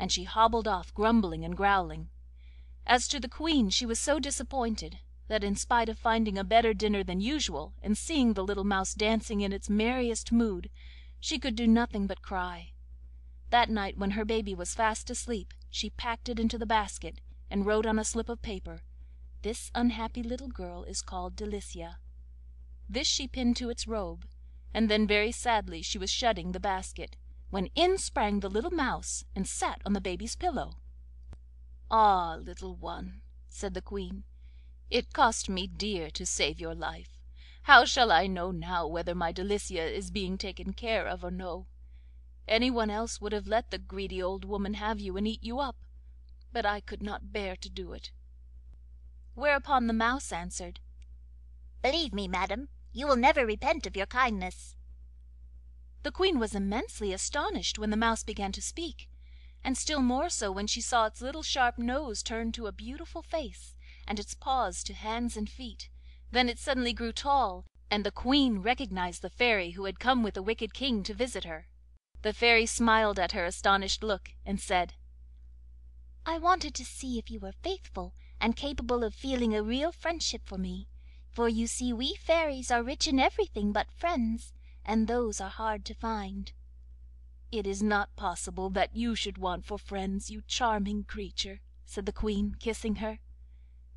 and she hobbled off grumbling and growling. As to the Queen, she was so disappointed that, in spite of finding a better dinner than usual, and seeing the little mouse dancing in its merriest mood, she could do nothing but cry. That night, when her baby was fast asleep, she packed it into the basket, and wrote on a slip of paper, "This unhappy little girl is called Delicia." This she pinned to its robe, and then very sadly she was shutting the basket, when in sprang the little mouse and sat on the baby's pillow. "Ah, little one," said the Queen, "it cost me dear to save your life. How shall I know now whether my Delicia is being taken care of or no? Anyone else would have let the greedy old woman have you and eat you up, but I could not bear to do it." Whereupon the mouse answered, "Believe me, madam, you will never repent of your kindness." The Queen was immensely astonished when the mouse began to speak, and still more so when she saw its little sharp nose turn to a beautiful face, and its paws to hands and feet. Then it suddenly grew tall, and the Queen recognised the Fairy who had come with the wicked King to visit her. The Fairy smiled at her astonished look, and said, "I wanted to see if you were faithful and capable of feeling a real friendship for me, for you see we fairies are rich in everything but friends, and those are hard to find." "It is not possible that you should want for friends, you charming creature," said the Queen, kissing her.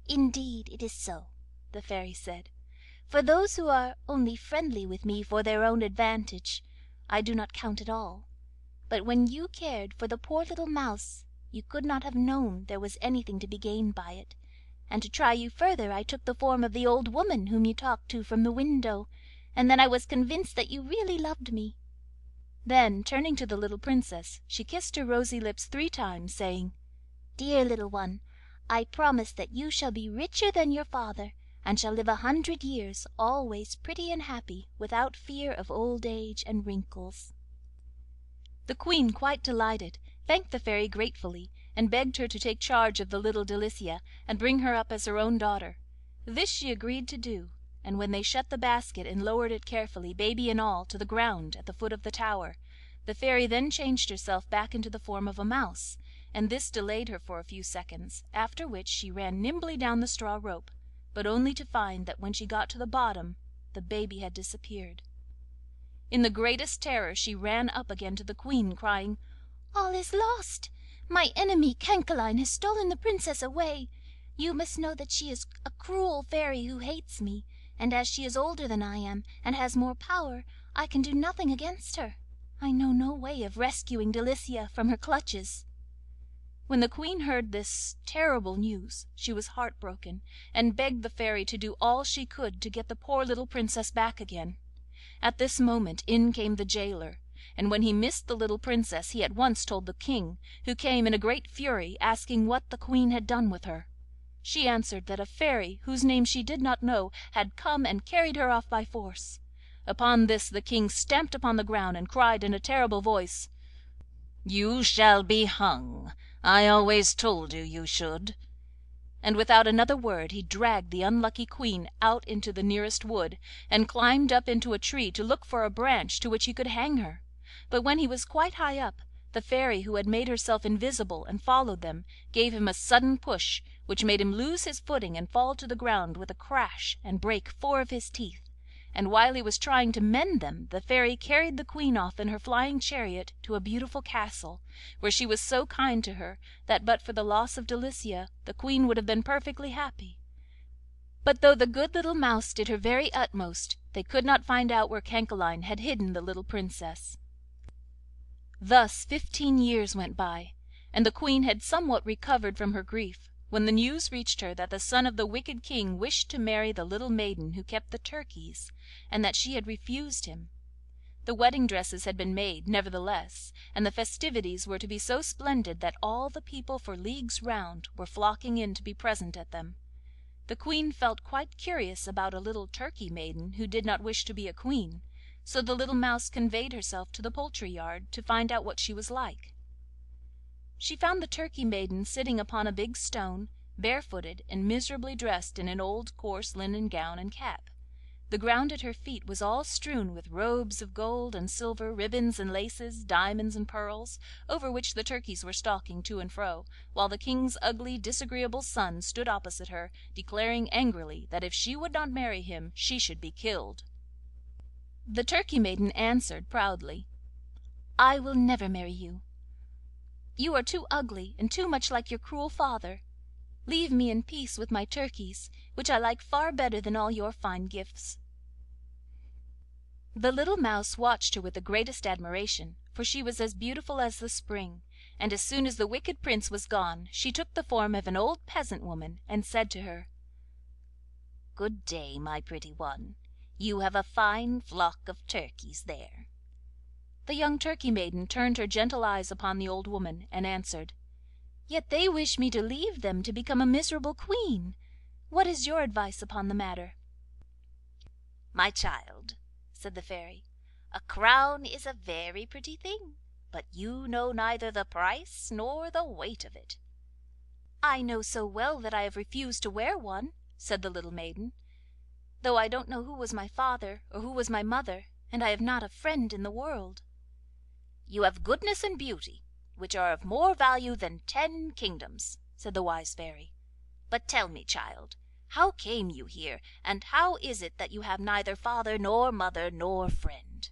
"Indeed it is so," the Fairy said, "for those who are only friendly with me for their own advantage I do not count at all, but when you cared for the poor little mouse you could not have known there was anything to be gained by it, and to try you further I took the form of the old woman whom you talked to from the window, and then I was convinced that you really loved me." Then, turning to the little Princess, she kissed her rosy lips 3 times, saying, "Dear little one, I promise that you shall be richer than your father, and shall live 100 years, always pretty and happy, without fear of old age and wrinkles." The Queen, quite delighted, thanked the Fairy gratefully, and begged her to take charge of the little Delicia, and bring her up as her own daughter. This she agreed to do, and when they shut the basket and lowered it carefully, baby and all, to the ground at the foot of the tower, the Fairy then changed herself back into the form of a mouse, and this delayed her for a few seconds, after which she ran nimbly down the straw rope, but only to find that when she got to the bottom the baby had disappeared. In the greatest terror she ran up again to the Queen, crying, "All is lost! My enemy Cancaline has stolen the Princess away. You must know that she is a cruel fairy who hates me, and as she is older than I am, and has more power, I can do nothing against her. I know no way of rescuing Delicia from her clutches." When the Queen heard this terrible news she was heartbroken, and begged the Fairy to do all she could to get the poor little Princess back again. At this moment in came the gaoler, and when he missed the little Princess he at once told the King, who came in a great fury, asking what the Queen had done with her. She answered that a fairy, whose name she did not know, had come and carried her off by force. Upon this the King stamped upon the ground and cried in a terrible voice, "You shall be hung. I always told you you should." And without another word he dragged the unlucky Queen out into the nearest wood, and climbed up into a tree to look for a branch to which he could hang her. But when he was quite high up, the Fairy, who had made herself invisible and followed them, gave him a sudden push, which made him lose his footing and fall to the ground with a crash and break 4 of his teeth, and while he was trying to mend them the Fairy carried the Queen off in her flying chariot to a beautiful castle, where she was so kind to her that but for the loss of Delicia the Queen would have been perfectly happy. But though the good little mouse did her very utmost, they could not find out where Cancaline had hidden the little Princess. Thus 15 years went by, and the Queen had somewhat recovered from her grief, when the news reached her that the son of the wicked King wished to marry the little maiden who kept the turkeys, and that she had refused him. The wedding dresses had been made, nevertheless, and the festivities were to be so splendid that all the people for leagues round were flocking in to be present at them. The Queen felt quite curious about a little turkey maiden who did not wish to be a queen, so the little mouse conveyed herself to the poultry yard to find out what she was like. She found the turkey maiden sitting upon a big stone, barefooted and miserably dressed in an old coarse linen gown and cap. The ground at her feet was all strewn with robes of gold and silver, ribbons and laces, diamonds and pearls, over which the turkeys were stalking to and fro, while the King's ugly, disagreeable son stood opposite her, declaring angrily that if she would not marry him she should be killed. The Turkey maiden answered proudly: 'I will never marry you. You are too ugly and too much like your cruel father. Leave me in peace with my turkeys, which I like far better than all your fine gifts.' The little mouse watched her with the greatest admiration, for she was as beautiful as the spring, and as soon as the wicked Prince was gone she took the form of an old peasant woman, and said to her: 'Good day, my pretty one. You have a fine flock of turkeys there.' The young Turkey maiden turned her gentle eyes upon the old woman, and answered: 'Yet they wish me to leave them to become a miserable queen. What is your advice upon the matter?' 'My child,' said the Fairy, 'a crown is a very pretty thing, but you know neither the price nor the weight of it.' 'I know so well that I have refused to wear one,' said the little maiden, 'though I don't know who was my father or who was my mother, and I have not a friend in the world.' 'You have goodness and beauty, which are of more value than 10 kingdoms,' said the wise Fairy. 'But tell me, child, how came you here, and how is it that you have neither father nor mother nor friend?'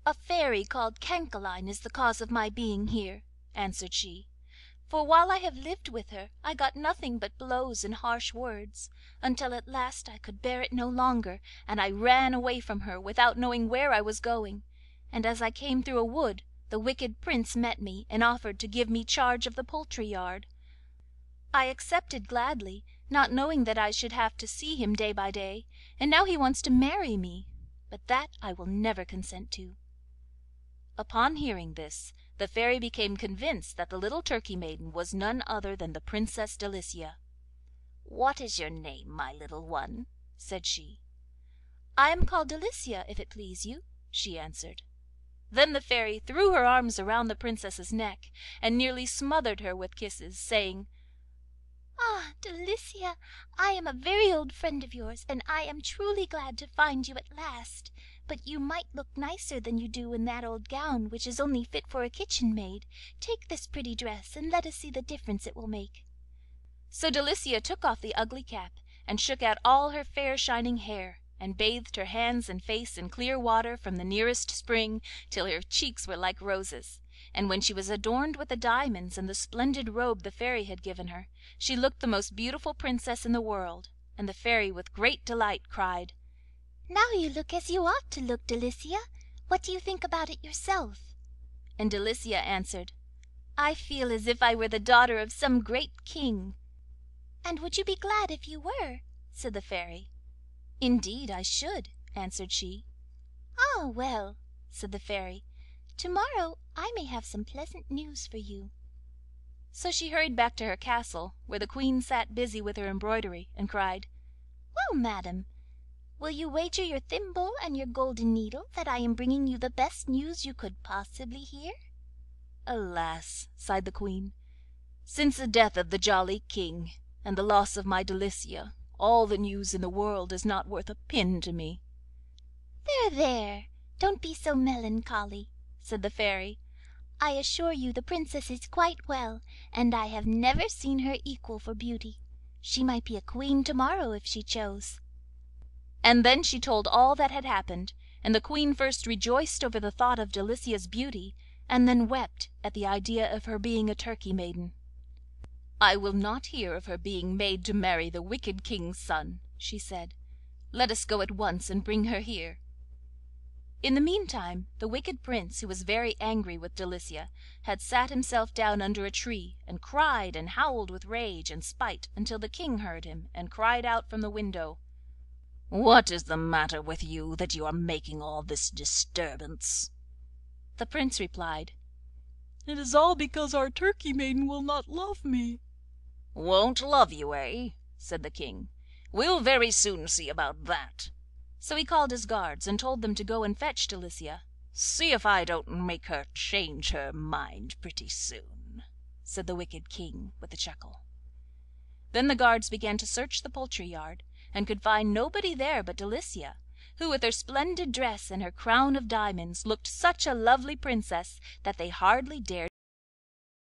'A fairy called Cancaline is the cause of my being here,' answered she, 'for while I have lived with her I got nothing but blows and harsh words, until at last I could bear it no longer, and I ran away from her without knowing where I was going, and as I came through a wood the wicked Prince met me and offered to give me charge of the poultry yard. I accepted gladly, not knowing that I should have to see him day by day, and now he wants to marry me, but that I will never consent to.' Upon hearing this, the Fairy became convinced that the little Turkey maiden was none other than the Princess Delicia. 'What is your name, my little one?' said she. 'I am called Delicia, if it please you,' she answered. Then the Fairy threw her arms around the Princess's neck, and nearly smothered her with kisses, saying: 'Ah, Delicia, I am a very old friend of yours, and I am truly glad to find you at last. But you might look nicer than you do in that old gown, which is only fit for a kitchen maid. Take this pretty dress, and let us see the difference it will make.' So Delicia took off the ugly cap, and shook out all her fair shining hair, and bathed her hands and face in clear water from the nearest spring till her cheeks were like roses, and when she was adorned with the diamonds and the splendid robe the Fairy had given her, she looked the most beautiful princess in the world, and the Fairy with great delight cried: 'Now you look as you ought to look, Delicia. What do you think about it yourself?' And Delicia answered: 'I feel as if I were the daughter of some great king.' 'And would you be glad if you were?' said the Fairy. 'Indeed I should,' answered she. 'Ah, well,' said the Fairy, 'to morrow I may have some pleasant news for you.' So she hurried back to her castle, where the Queen sat busy with her embroidery, and cried: 'Well, madam, will you wager your thimble and your golden needle that I am bringing you the best news you could possibly hear?' 'Alas!' sighed the Queen, 'since the death of the jolly King, and the loss of my Delicia, all the news in the world is not worth a pin to me.' 'There, there, don't be so melancholy,' said the Fairy. 'I assure you the Princess is quite well, and I have never seen her equal for beauty. She might be a queen to morrow if she chose.' And then she told all that had happened, and the Queen first rejoiced over the thought of Delicia's beauty, and then wept at the idea of her being a Turkey maiden. 'I will not hear of her being made to marry the wicked King's son,' she said. 'Let us go at once and bring her here.' In the meantime the wicked Prince, who was very angry with Delicia, had sat himself down under a tree, and cried and howled with rage and spite until the King heard him, and cried out from the window: 'What is the matter with you, that you are making all this disturbance?' The Prince replied: 'It is all because our Turkey maiden will not love me.' 'Won't love you, eh?' said the King. 'We'll very soon see about that.' So he called his guards and told them to go and fetch Delicia. 'See if I don't make her change her mind pretty soon,' said the wicked King with a chuckle. Then the guards began to search the poultry yard, and could find nobody there but Delicia, who, with her splendid dress and her crown of diamonds, looked such a lovely princess that they hardly dared